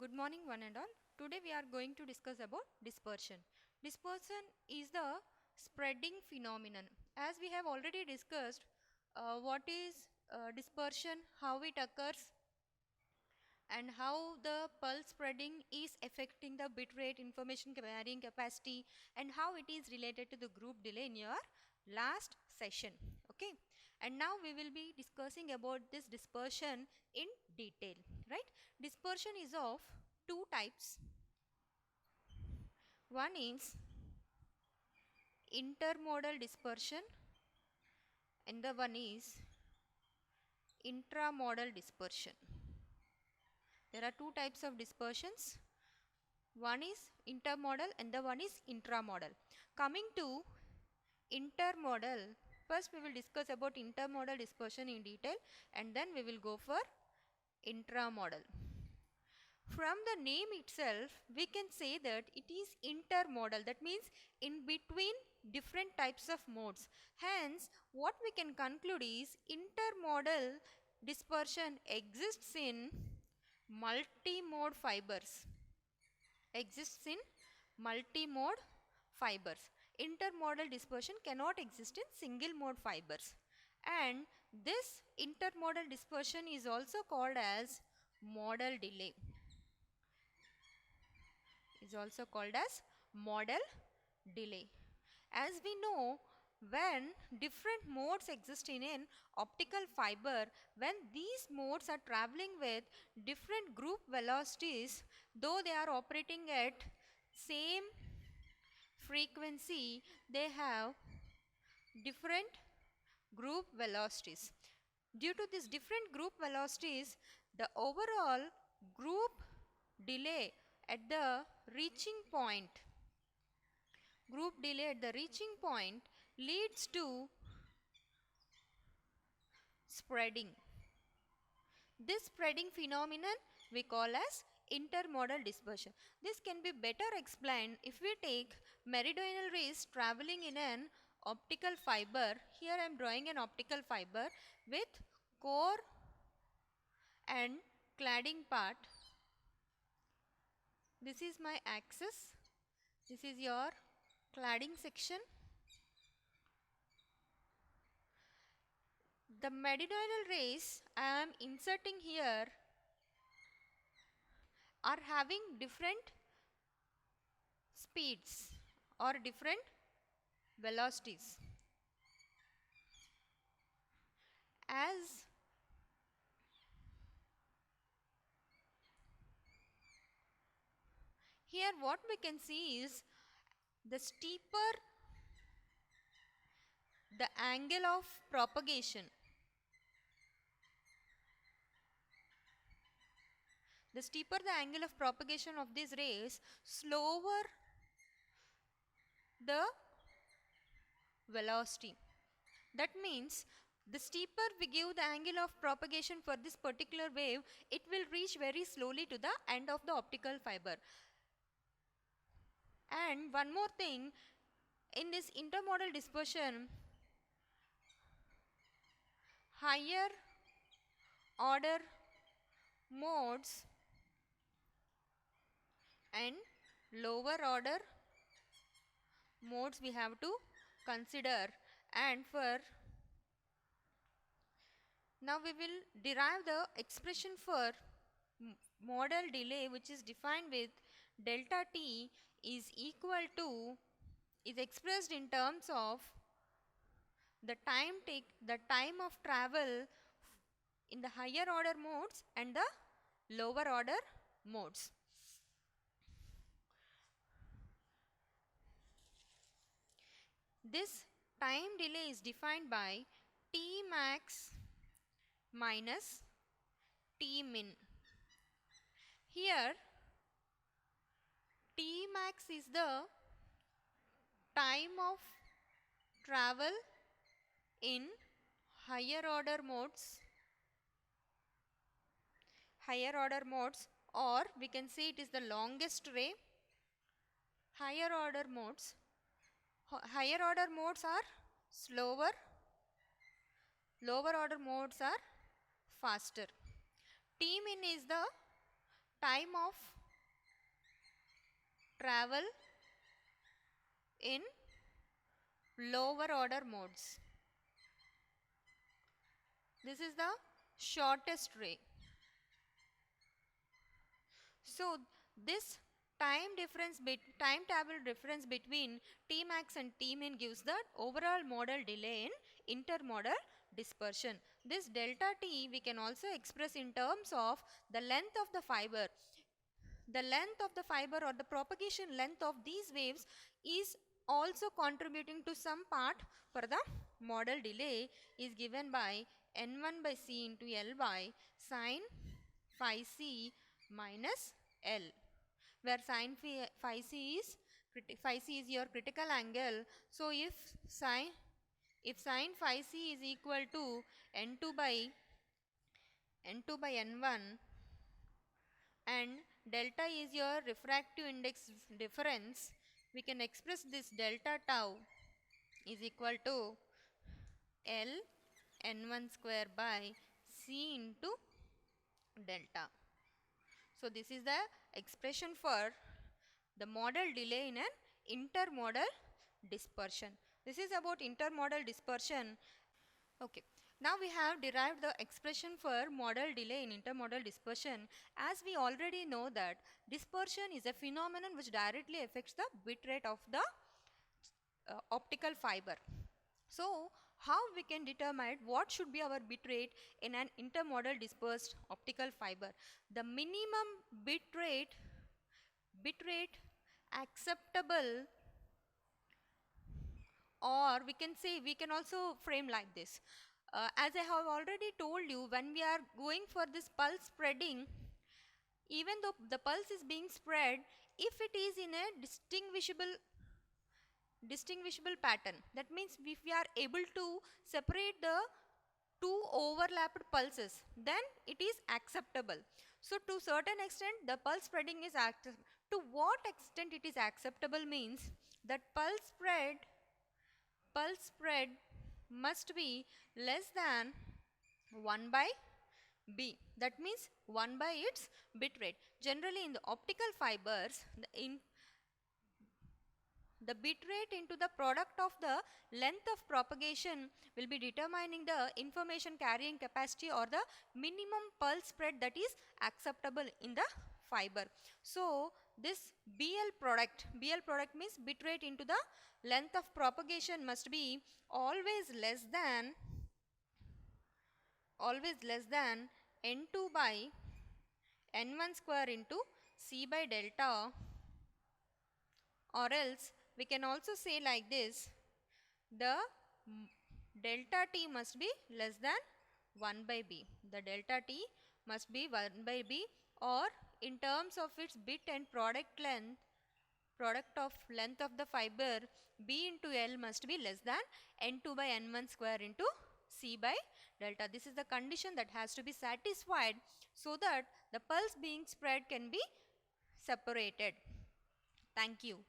Good morning one and all. Today we are going to discuss about dispersion. Dispersion is the spreading phenomenon. As we have already discussed what is dispersion, how it occurs, and how the pulse spreading is affecting the bit rate, information carrying capacity, and how it is related to the group delay in your last session. Okay, and now we will be discussing about this dispersion in detail, right? Dispersion is of two types. One is intermodal dispersion and the one is intramodal dispersion. There are two types of dispersions. One is intermodal and the one is intramodal. Coming to intermodal, first we will discuss about intermodal dispersion in detail and then we will go for intramodal. From the name itself, we can say that it is intermodal. That means in between different types of modes. Hence, what we can conclude is intermodal dispersion exists in multi-mode fibers. Exists in multi-mode fibers. Intermodal dispersion cannot exist in single mode fibers. And this intermodal dispersion is also called as modal delay. Is also called as modal delay. As we know, when different modes exist in an optical fiber, when these modes are traveling with different group velocities, though they are operating at same frequency, they have different group velocities. Due to these different group velocities, the overall group delay at the reaching point leads to spreading. This spreading phenomenon we call as intermodal dispersion. This can be better explained if we take meridional rays traveling in an optical fiber. Here I am drawing an optical fiber with core and cladding part. This is my axis. This is your cladding section. The meridional rays I am inserting here are having different speeds or different velocities. As here what we can see is the steeper the angle of propagation, the steeper the angle of propagation of these rays, slower the velocity. That means the steeper we give the angle of propagation for this particular wave, it will reach very slowly to the end of the optical fiber. And one more thing, in this intermodal dispersion, higher order modes and lower order modes we have to consider, and for now we will derive the expression for modal delay, which is defined with delta t is equal to, is expressed in terms of the time of travel in the higher order modes and the lower order modes. This time delay is defined by T max minus T min. Here T max is the time of travel in higher order modes, or we can say it is the longest ray. Higher order modes are slower, lower order modes are faster. T min is the time of travel in lower order modes. This is the shortest way. So this timetable difference between Tmax and Tmin gives the overall modal delay in intermodal dispersion. This delta T we can also express in terms of the length of the fiber. The length of the fiber or the propagation length of these waves is also contributing to some part for the modal delay is given by N1 by C into L by sine phi C minus L, where sine phi C is your critical angle. So if sine phi C is equal to N2 by N1 and delta is your refractive index difference, we can express this delta tau is equal to L N1 square by C into delta. So this is the expression for the modal delay in an intermodal dispersion. This is about intermodal dispersion. Okay. Now we have derived the expression for modal delay in intermodal dispersion, as we already know that dispersion is a phenomenon which directly affects the bit rate of the optical fiber. So how we can determine what should be our bit rate in an intermodal dispersed optical fiber? The minimum bit rate acceptable, or we can also frame like this. As I have already told you, when we are going for this pulse spreading, even though the pulse is being spread, if it is in a distinguishable pattern, that means if we are able to separate the two overlapped pulses, then it is acceptable. So to certain extent the pulse spreading is acceptable. To what extent it is acceptable means that pulse spread must be less than 1 by B. That means 1 by its bit rate. Generally in the optical fibers, the bit rate into the product of the length of propagation will be determining the information carrying capacity or the minimum pulse spread that is acceptable in the fiber. So this BL product means bit rate into the length of propagation must be always less than N2 by N1 square into C by delta, or else we can also say like this: the delta T must be less than 1 by B. The delta T must be 1 by B, or in terms of its bit and product of length of the fiber, B into L must be less than N2 by N1 square into C by delta. This is the condition that has to be satisfied so that the pulse being spread can be separated. Thank you.